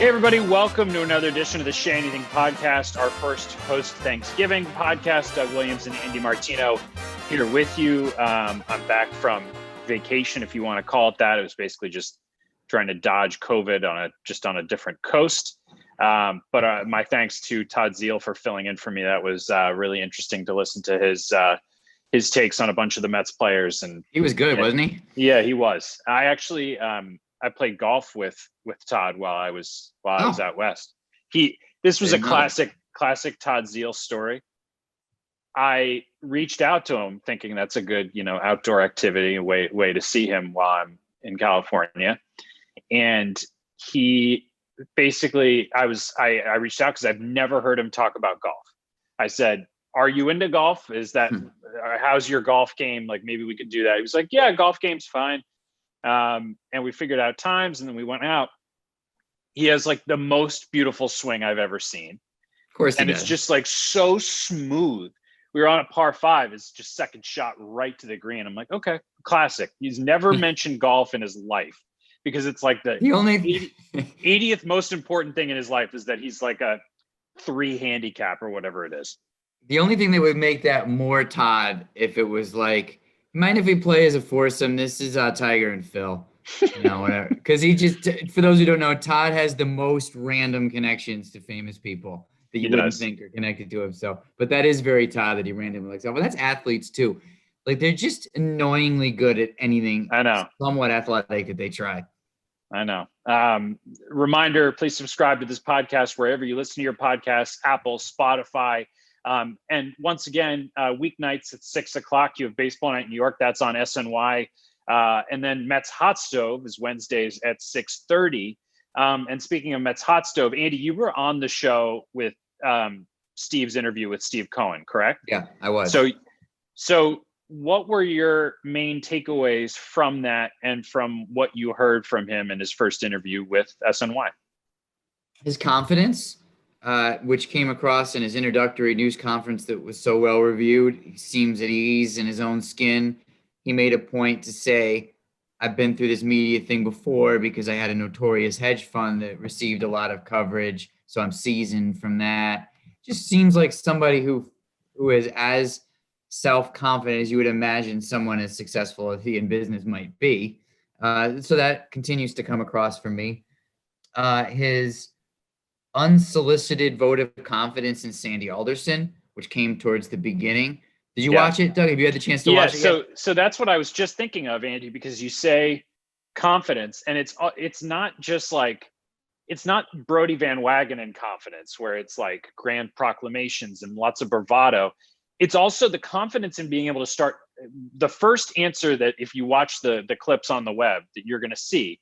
Hey, everybody. Welcome to another edition of the Shea Anything podcast, our first post-Thanksgiving podcast. Doug Williams and Andy Martino here with you. I'm back from vacation, if you want to call it that. It was basically just trying to dodge COVID on a different coast. But my thanks to Todd Zeal for filling in for me. That was really interesting to listen to his takes on a bunch of the Mets players. And he was good, wasn't he? Yeah, he was. I actually I played golf with Todd while I was out west. This was a classic Todd Zeal story. I reached out to him thinking that's a good, outdoor activity, way to see him while I'm in California. And he basically, I reached out because I've never heard him talk about golf. I said, "Are you into golf? How's your golf game? Like, maybe we could do that." He was like, "Yeah, golf game's fine." And we figured out times, and then we went out. He has like the most beautiful swing I've ever seen. Of course, and it's just like so smooth. We were on a par 5. It's just second shot right to the green. I'm like, okay, classic. He's never mentioned golf in his life because it's like the only 80th most important thing in his life is that he's like a 3 handicap or whatever it is. The only thing that would make that more Todd if it was like, mind if we play as a foursome? This is Tiger and Phil, whatever. Because for those who don't know, Todd has the most random connections to famous people that you wouldn't think are connected to him. So, but that is very Todd that he randomly likes. But that's athletes too. Like, they're just annoyingly good at anything. I know. Somewhat athletic that they try. I know. Reminder, please subscribe to this podcast wherever you listen to your podcasts, Apple, Spotify. And once again, weeknights at 6:00, you have Baseball Night in New York. That's on SNY. And then Mets Hot Stove is Wednesdays at 6:30. And speaking of Mets Hot Stove, Andy, you were on the show with Steve's interview with Steve Cohen, correct? Yeah, I was. So what were your main takeaways from that and from what you heard from him in his first interview with SNY? His confidence. Which came across in his introductory news conference that was so well reviewed. He seems at ease in his own skin. He made a point to say, "I've been through this media thing before because I had a notorious hedge fund that received a lot of coverage, so I'm seasoned from that." Just seems like somebody who is as self-confident as you would imagine someone as successful as he in business might be. So that continues to come across for me. His unsolicited vote of confidence in Sandy Alderson, which came towards the beginning. Did you watch it, Doug? Have you had the chance to watch it yet? So that's what I was just thinking of, Andy, because you say confidence, and it's not just like, it's not Brody Van Wagenen confidence where it's like grand proclamations and lots of bravado. It's also the confidence in being able to start. The first answer that, if you watch the clips on the web, that you're going to see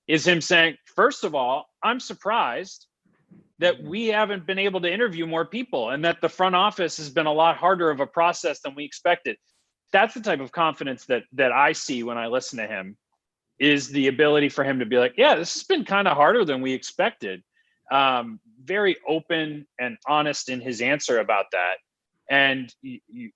is him saying, first of all, I'm surprised that we haven't been able to interview more people and that the front office has been a lot harder of a process than we expected. That's the type of confidence that I see when I listen to him, is the ability for him to be like, yeah, this has been kind of harder than we expected. Very open and honest in his answer about that. And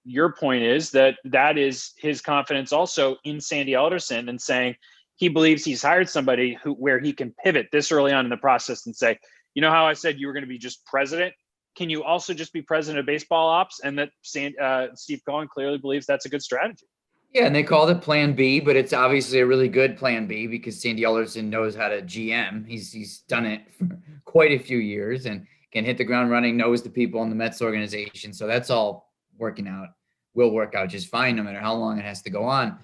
your point is that is his confidence also in Sandy Alderson, and saying he believes he's hired somebody where he can pivot this early on in the process and say, you know how I said you were going to be just president? Can you also just be president of baseball ops? And that Steve Cohen clearly believes that's a good strategy. Yeah, and they called it Plan B, but it's obviously a really good Plan B because Sandy Alderson knows how to GM. He's done it for quite a few years and can hit the ground running, knows the people in the Mets organization. So that's all will work out just fine, no matter how long it has to go on.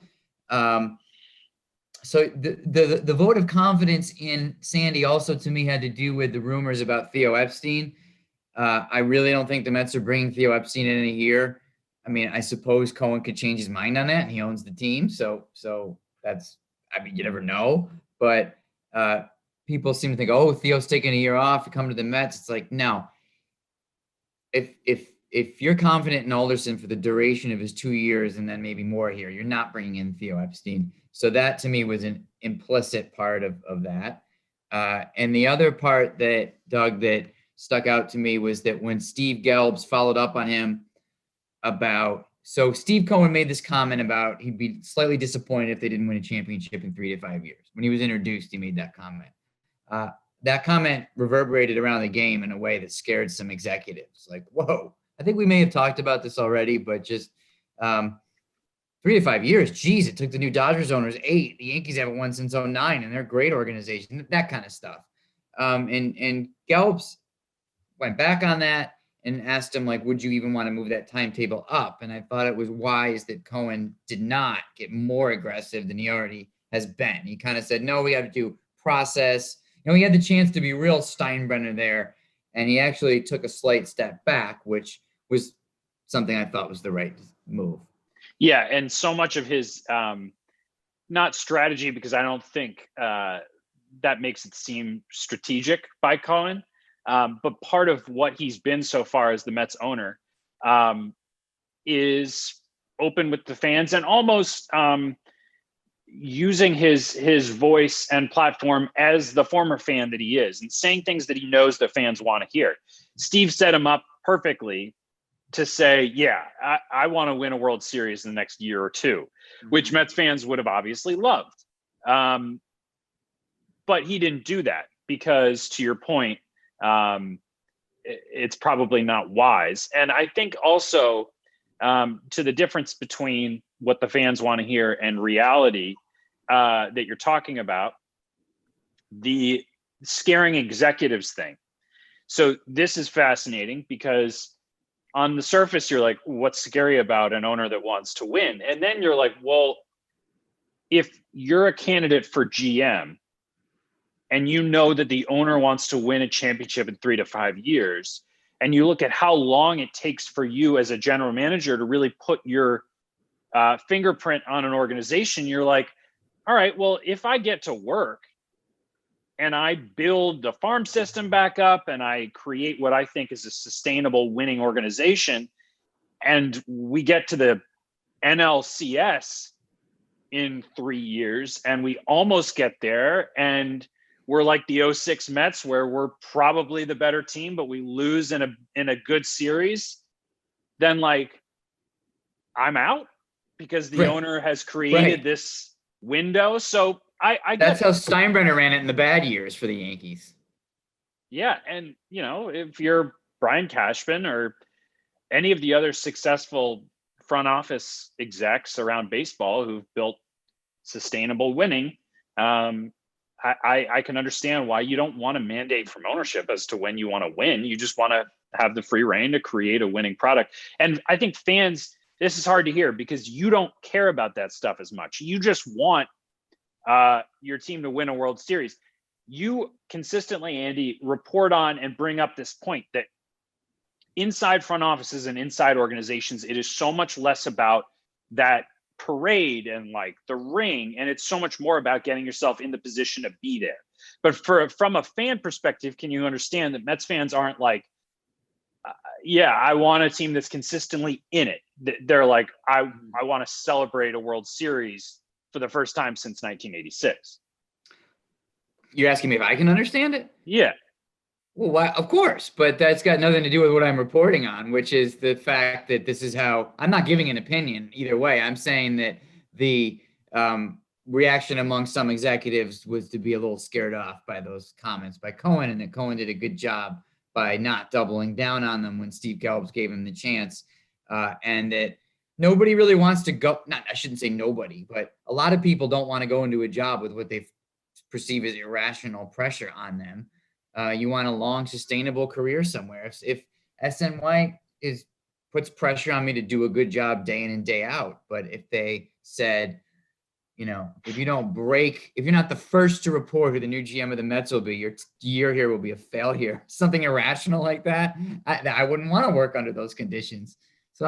So the vote of confidence in Sandy also, to me, had to do with the rumors about Theo Epstein. I really don't think the Mets are bringing Theo Epstein in a year. I mean, I suppose Cohen could change his mind on that, and he owns the team. So that's, I mean, you never know. But people seem to think, oh, Theo's taking a year off to come to the Mets. It's like, no. If you're confident in Alderson for the duration of his 2 years and then maybe more here, you're not bringing in Theo Epstein. So that, to me, was an implicit part of that. And the other part that, Doug, that stuck out to me was that when Steve Gelbs followed up on him so Steve Cohen made this comment about he'd be slightly disappointed if they didn't win a championship in 3 to 5 years. When he was introduced, he made that comment. that comment reverberated around the game in a way that scared some executives. Like, whoa, I think we may have talked about this already, but just 3 to 5 years. Geez, it took the new Dodgers owners 8. The Yankees haven't won since 09, and they're a great organization, that kind of stuff. And Gelbs went back on that and asked him, like, would you even want to move that timetable up? And I thought it was wise that Cohen did not get more aggressive than he already has been. He kind of said, no, we got to do process. He had the chance to be real Steinbrenner there, and he actually took a slight step back, which was something I thought was the right move. Yeah, and so much of his not strategy, because I don't think that makes it seem strategic by Cohen, but part of what he's been so far as the Mets owner is open with the fans and almost using his voice and platform as the former fan that he is and saying things that he knows the fans want to hear. Steve set him up perfectly to say, yeah, I want to win a World Series in the next year or two, which Mets fans would have obviously loved. But he didn't do that because, to your point, it's probably not wise. And I think also to the difference between what the fans want to hear and reality that you're talking about, the scaring executives thing. So this is fascinating because on the surface, you're like, what's scary about an owner that wants to win? And then you're like, well, if you're a candidate for GM and you know that the owner wants to win a championship in 3 to 5 years, and you look at how long it takes for you as a general manager to really put your fingerprint on an organization, you're like, all right, well, if I get to work and I build the farm system back up and I create what I think is a sustainable winning organization, and we get to the NLCS in 3 years and we almost get there and we're like the 06 Mets where we're probably the better team, but we lose in a good series, then like I'm out because the owner has created this window. So I that's how Steinbrenner ran it in the bad years for the Yankees. Yeah. And, if you're Brian Cashman or any of the other successful front office execs around baseball who've built sustainable winning, I can understand why you don't want to mandate from ownership as to when you want to win. You just want to have the free reign to create a winning product. And I think fans, this is hard to hear because you don't care about that stuff as much. You just want your team to win a World Series. You consistently, Andy, report on and bring up this point that inside front offices and inside organizations, it is so much less about that parade and like the ring, and it's so much more about getting yourself in the position to be there. But from a fan perspective, can you understand that Mets fans aren't like, yeah, I want a team that's consistently in it. They're like, I want to celebrate a World Series for the first time since 1986. You're asking me if I can understand it? Yeah. Well, why, of course, but that's got nothing to do with what I'm reporting on, which is the fact that this is how I'm not giving an opinion either way. I'm saying that the reaction among some executives was to be a little scared off by those comments by Cohen, and that Cohen did a good job by not doubling down on them when Steve Gelbs gave him the chance, and that nobody really wants to go. I shouldn't say nobody, but a lot of people don't want to go into a job with what they perceive as irrational pressure on them. You want a long, sustainable career somewhere. If SNY puts pressure on me to do a good job day in and day out, but if they said, if you're not the first to report who the new GM of the Mets will be, your year here will be a failure, something irrational like that, I wouldn't want to work under those conditions. So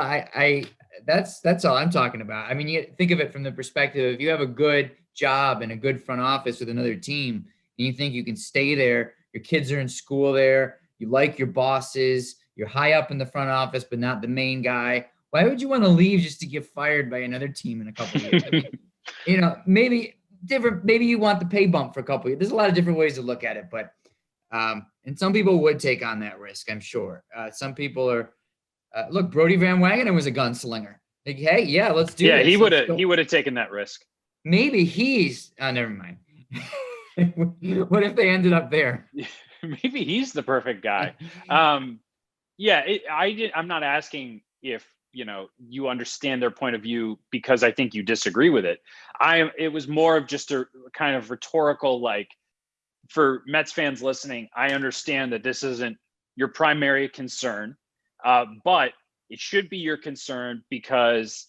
that's all I'm talking about. I mean, you think of it from the perspective, if you have a good job and a good front office with another team, and you think you can stay there, your kids are in school there, you like your bosses, you're high up in the front office, but not the main guy. Why would you want to leave just to get fired by another team in a couple of years? I mean, maybe you want the pay bump for a couple of years. There's a lot of different ways to look at it, but and some people would take on that risk, I'm sure. Some people are, look, Brodie Van Wagenen was a gunslinger. Like, hey, yeah, let's do it. Yeah, he would have taken that risk. Maybe he's, never mind. What if they ended up there? Maybe he's the perfect guy. Yeah, I'm not asking if you understand their point of view because I think you disagree with it. It was more of just a kind of rhetorical, like, for Mets fans listening, I understand that this isn't your primary concern, but it should be your concern because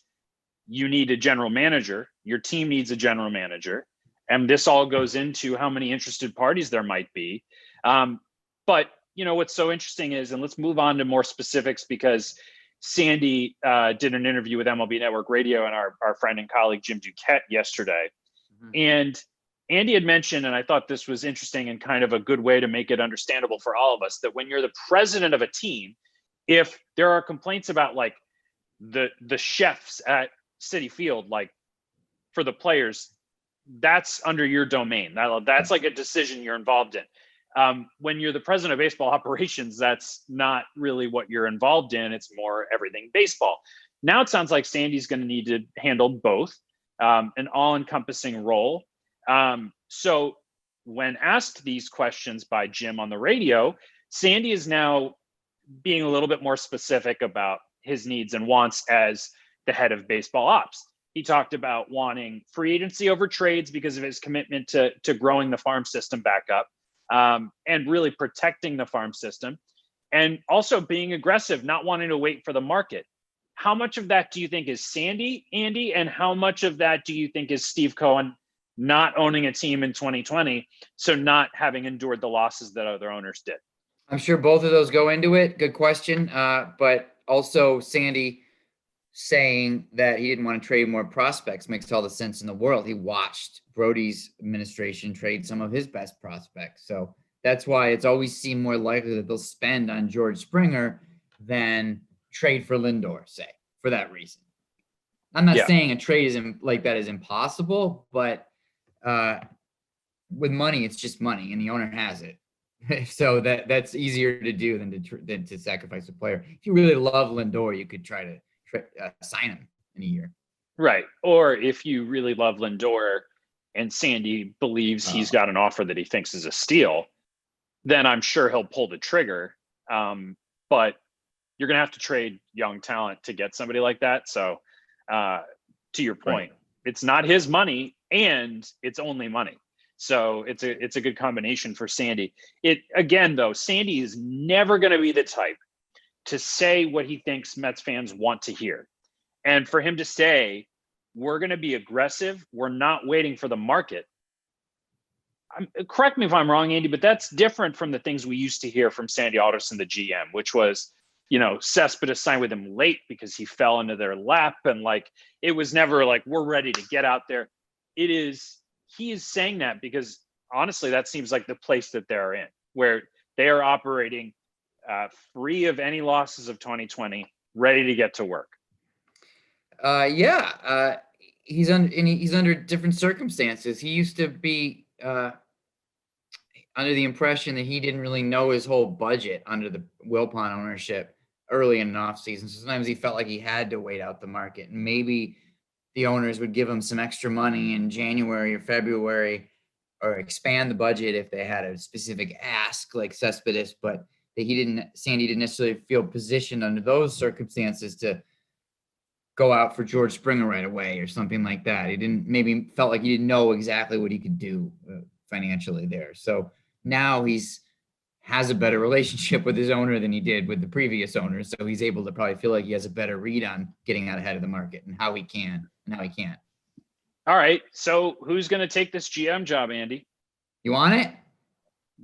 you need a general manager. Your team needs a general manager. And this all goes into how many interested parties there might be. But what's so interesting is, and let's move on to more specifics, because Sandy did an interview with MLB Network Radio and our friend and colleague Jim Duquette yesterday. Mm-hmm. And Andy had mentioned, and I thought this was interesting and kind of a good way to make it understandable for all of us, that when you're the president of a team, if there are complaints about like the chefs at Citi Field, like for the players, that's under your domain. That's like a decision you're involved in. When you're the president of baseball operations, that's not really what you're involved in. It's more everything baseball. Now it sounds like Sandy's going to need to handle both, an all-encompassing role. So when asked these questions by Jim on the radio, Sandy is now being a little bit more specific about his needs and wants as the head of baseball ops. He talked about wanting free agency over trades because of his commitment to growing the farm system back up, and really protecting the farm system, and also being aggressive, not wanting to wait for the market. How much of that do you think is Sandy, Andy, and how much of that do you think is Steve Cohen not owning a team in 2020, so not having endured the losses that other owners did? I'm sure both of those go into it. Good question. But also Sandy saying that he didn't want to trade more prospects makes all the sense in the world. He watched Brody's administration trade some of his best prospects. So that's why it's always seemed more likely that they'll spend on George Springer than trade for Lindor, say, for that reason. I'm not saying a trade like that is impossible, but with money, it's just money, and the owner has it. So that's easier to do than to sacrifice a player. If you really love Lindor, you could try to sign him in a year. Right. Or if you really love Lindor and Sandy believes he's got an offer that he thinks is a steal, then I'm sure he'll pull the trigger. But you're going to have to trade young talent to get somebody like that. So to your point, It's not his money and it's only money. So it's a good combination for Sandy. Again, though, Sandy is never going to be the type to say what he thinks Mets fans want to hear. And for him to say, we're going to be aggressive, we're not waiting for the market. Correct me if I'm wrong, Andy, but that's different from the things we used to hear from Sandy Alderson, the GM, which was, Cespedes signed with him late because he fell into their lap. And it was never like, we're ready to get out there. He is saying that because honestly, that seems like the place that they're in, where they are operating free of any losses of 2020, ready to get to work. He's under different circumstances. He used to be under the impression that he didn't really know his whole budget under the Wilpon ownership early in an offseason. So sometimes he felt like he had to wait out the market, and maybe the owners would give him some extra money in January or February, or expand the budget if they had a specific ask like Cespedes, but Sandy didn't necessarily feel positioned under those circumstances to go out for George Springer right away or something like that. Maybe felt like he didn't know exactly what he could do financially there. So now has a better relationship with his owner than he did with the previous owner. So he's able to probably feel like he has a better read on getting out ahead of the market and how he can and how he can't. All right. So who's going to take this GM job, Andy? You want it?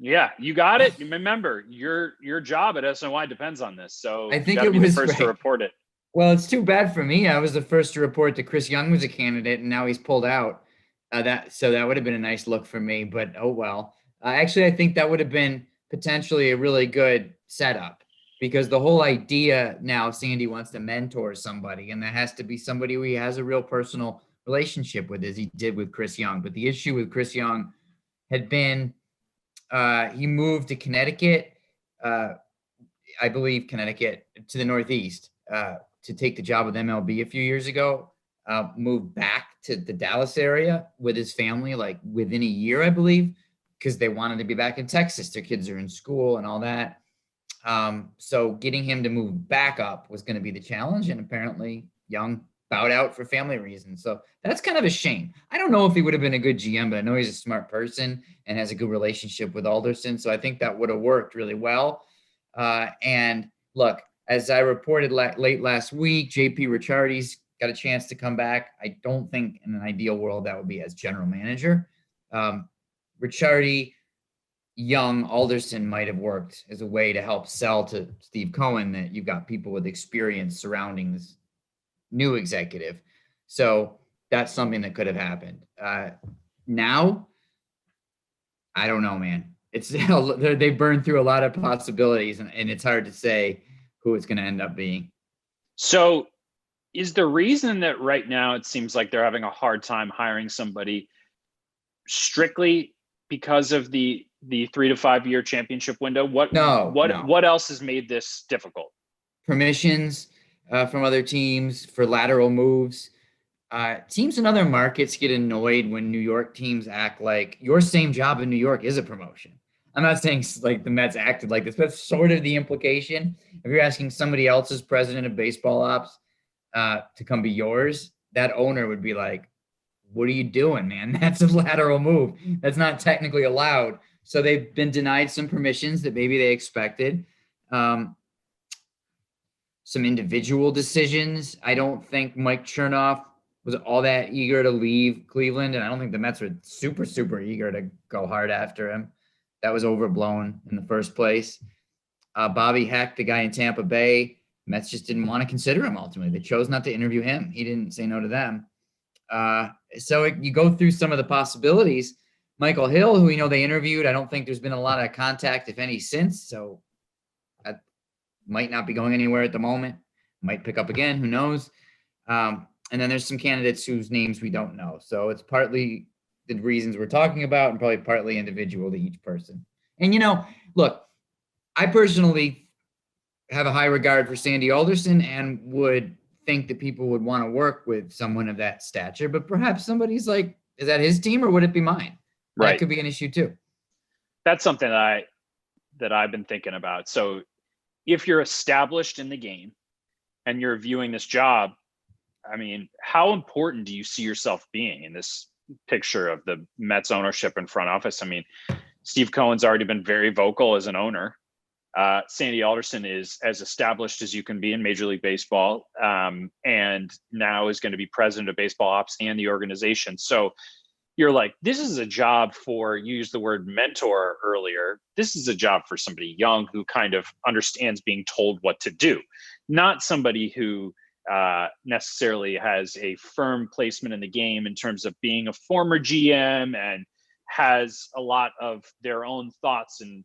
Yeah, you got it. Remember, your job at SNY depends on this. So I think you gotta be it was the first to report it. Well, it's too bad for me. I was the first to report that Chris Young was a candidate, and now he's pulled out. That would have been a nice look for me, but oh well. Actually, I think that would have been potentially a really good setup, because the whole idea now, Sandy wants to mentor somebody, and that has to be somebody who he has a real personal relationship with, as he did with Chris Young. But the issue with Chris Young had been he moved to Connecticut, I believe Connecticut, to the Northeast to take the job with MLB a few years ago, moved back to the Dallas area with his family, like within a year, I believe. because they wanted to be back in Texas. Their kids are in school and all that. So getting him to move back up was going to be the challenge. And apparently Young bowed out for family reasons. So that's kind of a shame. I don't know if he would have been a good GM, but I know he's a smart person and has a good relationship with Alderson. So I think that would have worked really well. And look, as I reported late last week, JP Ricciardi's got a chance to come back. I don't think in an ideal world that would be as general manager. Ricciardi, Young, Alderson might have worked as a way to help sell to Steve Cohen that you've got people with experience surrounding this new executive. So that's something that could have happened. Now, I don't know, man. They burned through a lot of possibilities, and it's hard to say who it's going to end up being. So is the reason that right now it seems like they're having a hard time hiring somebody strictly because of the 3 to 5 year championship window? What else has made this difficult? Permissions from other teams for lateral moves. Teams in other markets get annoyed when New York teams act like your same job in New York is a promotion. I'm not saying like the Mets acted like this, but that's sort of the implication. If you're asking somebody else's president of baseball ops to come be yours, that owner would be like, what are you doing, man? That's a lateral move. That's not technically allowed. So they've been denied some permissions that maybe they expected. Some individual decisions. I don't think Mike Chernoff was all that eager to leave Cleveland, and I don't think the Mets were super, super eager to go hard after him. That was overblown in the first place. Bobby Heck, the guy in Tampa Bay, Mets just didn't want to consider him ultimately. They chose not to interview him. He didn't say no to them. So you go through some of the possibilities. Michael Hill, who we know they interviewed, I don't think there's been a lot of contact, if any, since. So that might not be going anywhere at the moment. Might pick up again. Who knows? And then there's some candidates whose names we don't know. So it's partly the reasons we're talking about and probably partly individual to each person. And, look, I personally have a high regard for Sandy Alderson and would think that people would want to work with someone of that stature, but perhaps somebody's like, is that his team or would it be mine? Right. That could be an issue too. That's something that I've been thinking about. So if you're established in the game and you're viewing this job, I mean, how important do you see yourself being in this picture of the Mets ownership and front office? I mean, Steve Cohen's already been very vocal as an owner. Sandy Alderson is as established as you can be in Major League Baseball, and now is going to be president of baseball ops and the organization. So you're like, this is a job for, you used the word mentor earlier. This is a job for somebody young who kind of understands being told what to do, not somebody who necessarily has a firm placement in the game in terms of being a former GM and has a lot of their own thoughts and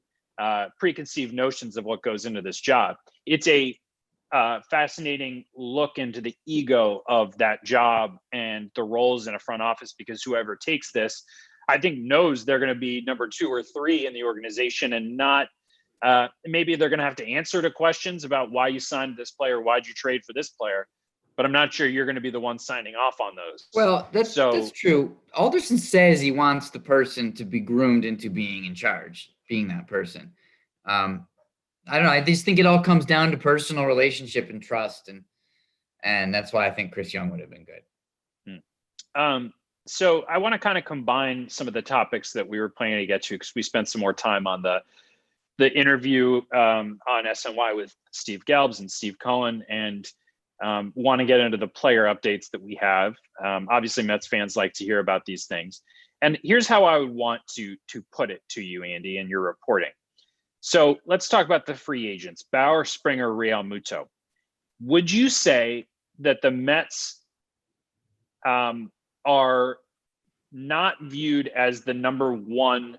preconceived notions of what goes into this job. It's a fascinating look into the ego of that job and the roles in a front office, because whoever takes this, I think, knows they're going to be number 2 or 3 in the organization, and not maybe they're going to have to answer to questions about why you signed this player, why'd you trade for this player, but I'm not sure you're going to be the one signing off on those. Well, that's true. Alderson says he wants the person to be groomed into being in charge, being that person. I don't know. I just think it all comes down to personal relationship and trust, and that's why I think Chris Young would have been good. So I want to kind of combine some of the topics that we were planning to get to, because we spent some more time on the interview on SNY with Steve Gelbs and Steve Cohen, and want to get into the player updates that we have. Obviously, Mets fans like to hear about these things. And here's how I would want to put it to you, Andy, in your reporting. So let's talk about the free agents, Bauer, Springer, Realmuto. Would you say that the Mets are not viewed as the number 1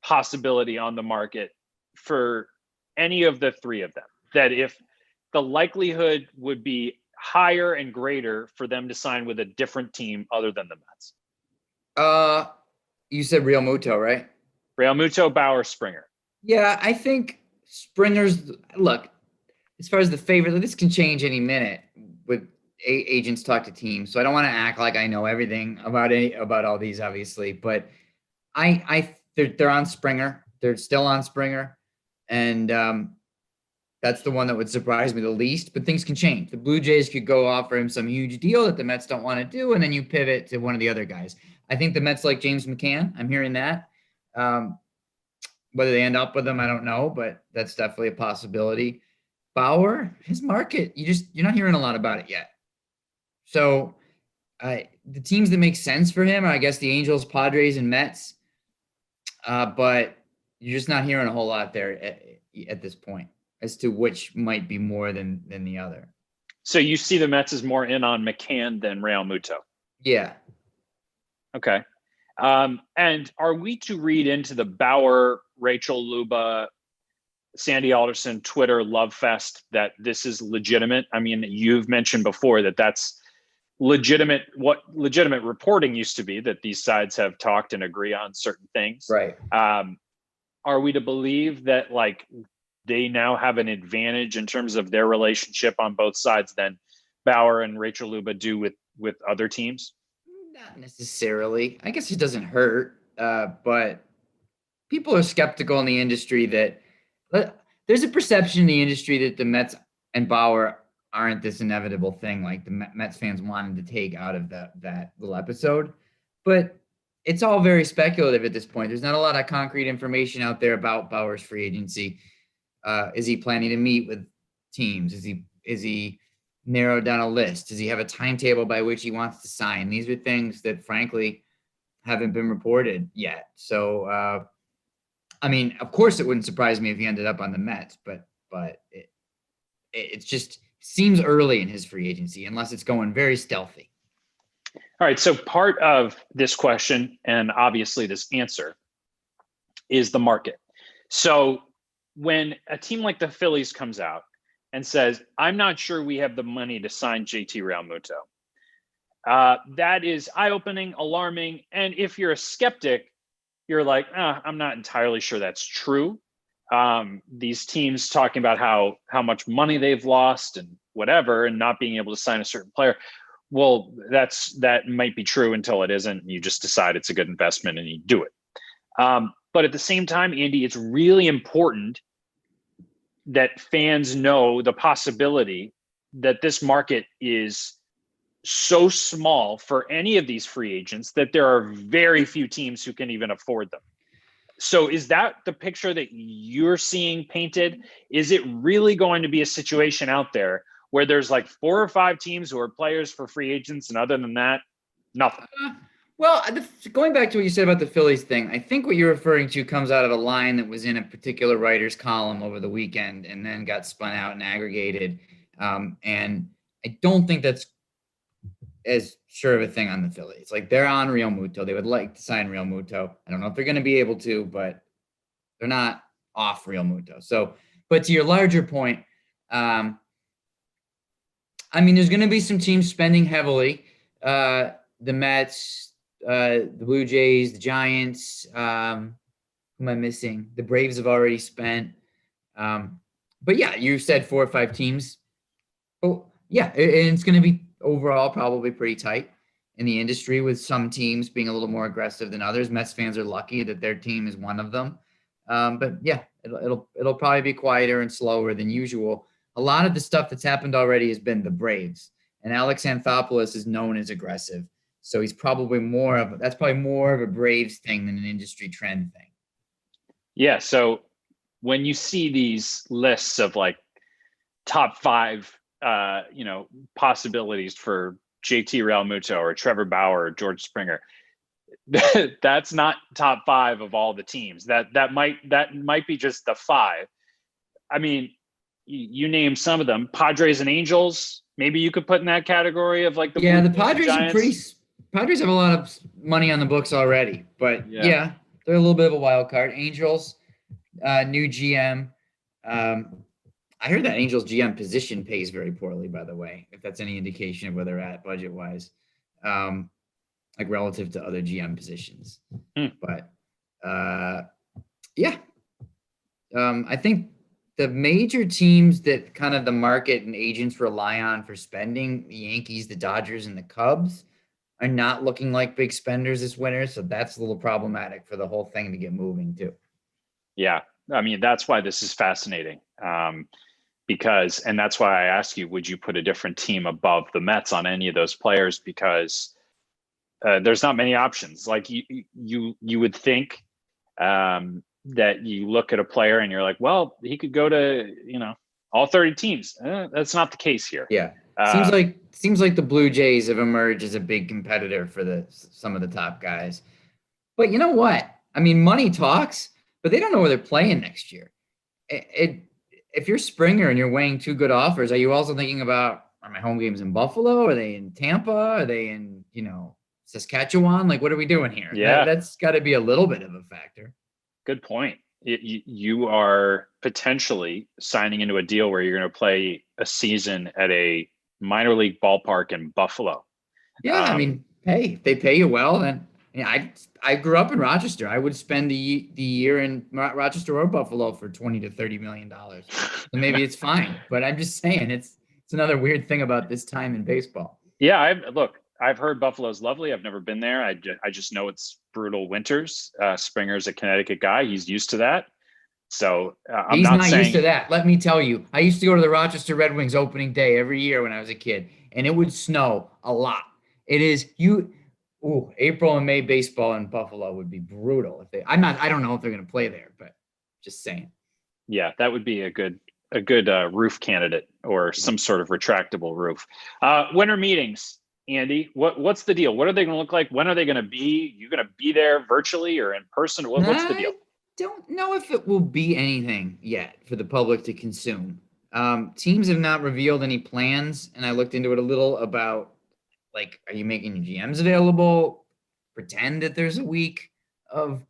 possibility on the market for any of the 3 of them? That if the likelihood would be higher and greater for them to sign with a different team other than the Mets? You said Realmuto, right? Realmuto, Bauer, Springer. Yeah, I think Springer's, look, as far as the favorite, this can change any minute with agents talk to teams. So I don't want to act like I know everything about all these, obviously, but I they're on Springer. They're still on Springer, and that's the one that would surprise me the least. But things can change. The Blue Jays could go offer him some huge deal that the Mets don't want to do, and then you pivot to one of the other guys. I think the Mets like James McCann. I'm hearing that. Whether they end up with him, I don't know, but that's definitely a possibility. Bauer, his market, you're not hearing a lot about it yet. So the teams that make sense for him are, I guess, the Angels, Padres, and Mets. But you're just not hearing a whole lot there at this point as to which might be more than the other. So you see the Mets as more in on McCann than Realmuto? Yeah. Okay. And are we to read into the Bauer, Rachel Luba, Sandy Alderson Twitter love fest that this is legitimate? I mean, you've mentioned before that that's legitimate. What legitimate reporting used to be that these sides have talked and agree on certain things. Right. Are we to believe that like they now have an advantage in terms of their relationship on both sides than Bauer and Rachel Luba do with other teams? Not necessarily. I guess it doesn't hurt, but people are skeptical in the industry that there's a perception in the industry that the Mets and Bauer aren't this inevitable thing like the Mets fans wanted to take out of that little episode. But it's all very speculative at this point. There's not a lot of concrete information out there about Bauer's free agency. Is he planning to meet with teams? Is he narrowed down a list? Does he have a timetable by which he wants to sign? These are things that frankly haven't been reported yet. So, I mean, of course it wouldn't surprise me if he ended up on the Mets, but it just seems early in his free agency unless it's going very stealthy. All right. So part of this question, and obviously this answer, is the market. So when a team like the Phillies comes out and says, I'm not sure we have the money to sign JT Realmuto, that is eye-opening, alarming. And if you're a skeptic, you're like, I'm not entirely sure that's true. These teams talking about how much money they've lost and whatever, and not being able to sign a certain player. Well, that might be true until it isn't. And you just decide it's a good investment and you do it. But at the same time, Andy, it's really important that fans know the possibility that this market is so small for any of these free agents that there are very few teams who can even afford them. So is that the picture that you're seeing painted? Is it really going to be a situation out there where there's like 4 or 5 teams who are players for free agents, and other than that, nothing? Well, going back to what you said about the Phillies thing, I think what you're referring to comes out of a line that was in a particular writer's column over the weekend and then got spun out and aggregated. And I don't think that's as sure of a thing on the Phillies. Like, they're on Realmuto. They would like to sign Realmuto. I don't know if they're going to be able to, but they're not off Realmuto. So, but to your larger point, I mean, there's going to be some teams spending heavily. The Mets, the Blue Jays, the Giants. Who am I missing? The Braves have already spent. But yeah, you said 4 or 5 teams. Oh, yeah, and it's going to be overall probably pretty tight in the industry, with some teams being a little more aggressive than others. Mets fans are lucky that their team is one of them. But yeah, it'll probably be quieter and slower than usual. A lot of the stuff that's happened already has been the Braves, and Alex Anthopoulos is known as aggressive. So that's probably more of a Braves thing than an industry trend thing. Yeah. So when you see these lists of like top 5, possibilities for JT Realmuto or Trevor Bauer or George Springer, that's not top 5 of all the teams. That might be just the 5. I mean, you name some of them. Padres and Angels, maybe you could put in that category of like the Padres Padres have a lot of money on the books already, but yeah they're a little bit of a wild card. Angels, new GM. I heard that Angels GM position pays very poorly, by the way, if that's any indication of where they're at budget wise, like relative to other GM positions. But I think the major teams that kind of the market and agents rely on for spending, the Yankees, the Dodgers, and the Cubs, are not looking like big spenders this winter. So that's a little problematic for the whole thing to get moving too. Yeah. I mean, that's why this is fascinating. Because, and that's why I ask you, would you put a different team above the Mets on any of those players? Because there's not many options. Like you would think that you look at a player and you're like, well, he could go to, all 30 teams. That's not the case here. Yeah. Seems like the Blue Jays have emerged as a big competitor for some of the top guys. But you know what? I mean, money talks, but they don't know where they're playing next year. If you're Springer and you're weighing two good offers, are you also thinking about, are my home games in Buffalo? Are they in Tampa? Are they in, Saskatchewan? Like, what are we doing here? Yeah. That's got to be a little bit of a factor. Good point. You are potentially signing into a deal where you're going to play a season at a minor league ballpark in Buffalo. Yeah, I mean, hey, if they pay you well, then I grew up in Rochester. I would spend the year in Rochester or Buffalo for $20 to $30 million. So maybe it's fine, but I'm just saying it's another weird thing about this time in baseball. Yeah, I've heard Buffalo's lovely. I've never been there. I just know it's brutal winters. Springer's a Connecticut guy. He's used to that. So He's not used to that. Let me tell you, I used to go to the Rochester Red Wings opening day every year when I was a kid, and it would snow a lot. It is April and May baseball in Buffalo would be brutal I don't know if they're going to play there, but just saying. Yeah, that would be a good roof candidate or some sort of retractable roof. Winter meetings, Andy, what's the deal? What are they going to look like? When are they going to be? You going to be there virtually or in person? What's the deal? I don't know if it will be anything yet for the public to consume. Teams have not revealed any plans, and I looked into it a little about, like, are you making your GMs available? Pretend that there's a week of,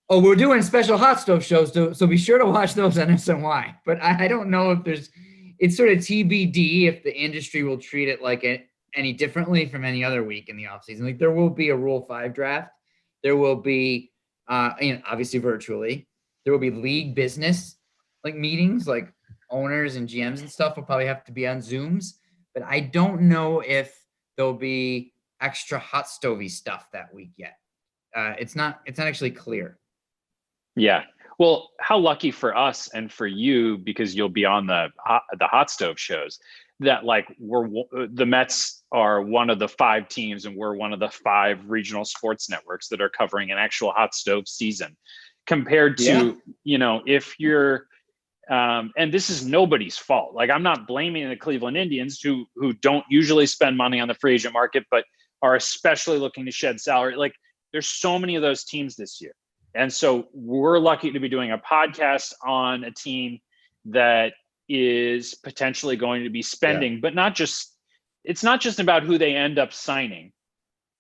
we're doing special hot stove shows, so be sure to watch those on SNY. But I don't know if it's sort of TBD if the industry will treat it like any differently from any other week in the offseason. Like, there will be a Rule 5 draft. There will be, obviously virtually, there will be league business, like meetings, like owners and GMs and stuff will probably have to be on Zooms. But I don't know if there'll be extra hot stovey stuff that week yet. It's not actually clear. Yeah. Well, how lucky for us and for you, because you'll be on the hot stove shows, that like the Mets are one of the 5 teams and we're one of the 5 regional sports networks that are covering an actual hot stove season compared to, if you're, and this is nobody's fault. Like, I'm not blaming the Cleveland Indians who don't usually spend money on the free agent market, but are especially looking to shed salary. Like, there's so many of those teams this year. And so we're lucky to be doing a podcast on a team that is potentially going to be spending, but it's not just about who they end up signing.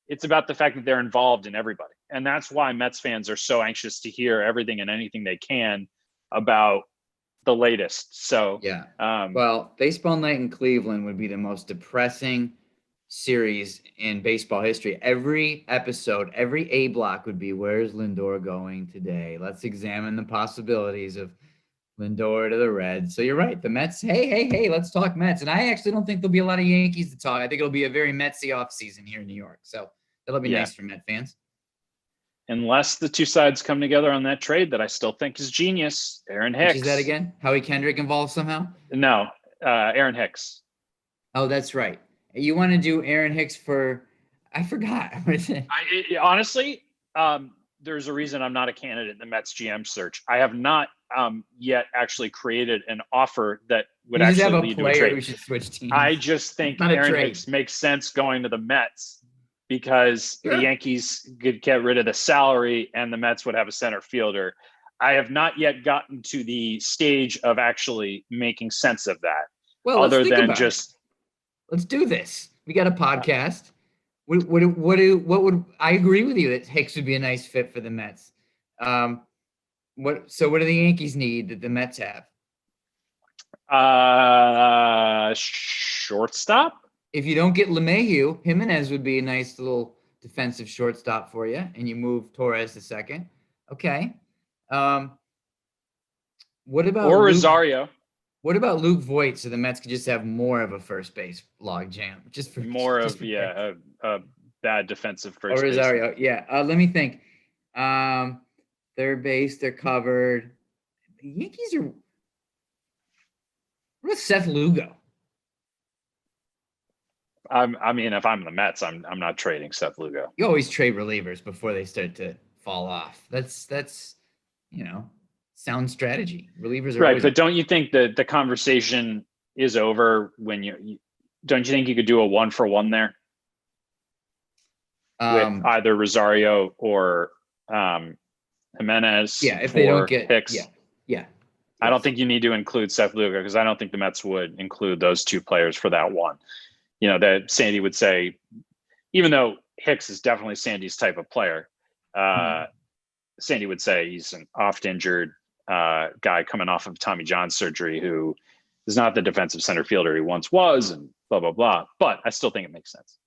It's about the fact that they're involved in everybody. And that's why Mets fans are so anxious to hear everything and anything they can about the latest. So, well, Baseball Night in Cleveland would be the most depressing series in baseball history. Every episode, every A block would be, where's Lindor going today? Let's examine the possibilities of Lindor to the Reds. So you're right. The Mets, hey, let's talk Mets. And I actually don't think there'll be a lot of Yankees to talk. I think it'll be a very Metsy offseason here in New York. So that'll be nice for Met fans. Unless the two sides come together on that trade that I still think is genius. Aaron Hicks. Which is that again? Howie Kendrick involved somehow? No, Aaron Hicks. Oh, that's right. You want to do Aaron Hicks I forgot. Honestly, there's a reason I'm not a candidate in the Mets GM search. I have not yet actually created an offer that would actually lead to a trade. Who should switch teams. I just think Aaron Hicks makes sense going to the Mets because the Yankees could get rid of the salary and the Mets would have a center fielder. I have not yet gotten to the stage of actually making sense of that. Well, let's do this. We got a podcast. What would I agree with you that Hicks would be a nice fit for the Mets? What do the Yankees need that the Mets have? Shortstop. If you don't get LeMahieu, Jimenez would be a nice little defensive shortstop for you, and you move Torres to second. Okay. What about Rosario? What about Luke Voigt so the Mets could just have more of a first base log jam? Just for a a bad defensive first Or Rosario, baseman. yeah. Let me think. Third base, they're covered. The Yankees are. What about Seth Lugo? I mean, if I'm the Mets, I'm not trading Seth Lugo. You always trade relievers before they start to fall off. That's sound strategy. Relievers are Right, always but don't you think that the conversation is over when don't you think you could do a 1-for-1 there with either Rosario or Jimenez? Yeah, if they don't get Hicks. Yeah. I don't think you need to include Seth Lugo because I don't think the Mets would include those two players for that one. That Sandy would say, even though Hicks is definitely Sandy's type of player, Sandy would say he's an oft-injured guy coming off of Tommy John surgery who is not the defensive center fielder he once was, and blah, blah, blah. But I still think it makes sense.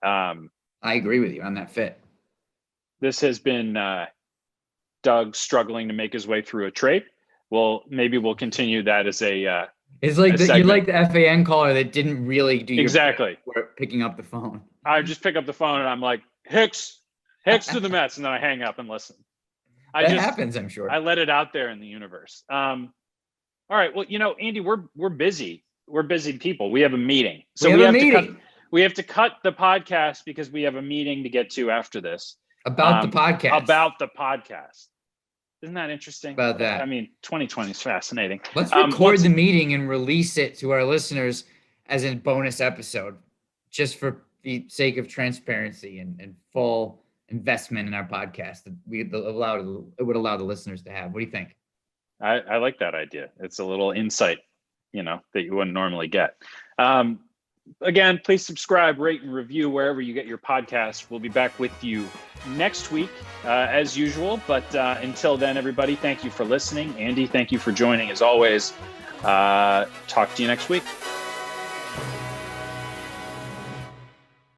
I agree with you on that fit. This has been Doug struggling to make his way through a trade. Well, maybe we'll continue that as a it's like you're like the FAN caller that didn't really do exactly your picking up the phone. I just pick up the phone and I'm like, Hicks to the Mets, and then I hang up and listen. That happens, I'm sure. I let it out there in the universe. All right. Well, Andy, we're busy. We're busy people. We have a meeting. So we have to cut the podcast because we have a meeting to get to after this. About the podcast. Isn't that interesting? About that. I mean, 2020 is fascinating. Let's record the meeting and release it to our listeners as a bonus episode, just for the sake of transparency and full investment in our podcast that it would allow the listeners to have. What do you think? I like that idea. It's a little insight, that you wouldn't normally get. Again, please subscribe, rate, and review wherever you get your podcast. We'll be back with you next week, as usual. But until then, everybody, thank you for listening. Andy, thank you for joining as always. Talk to you next week.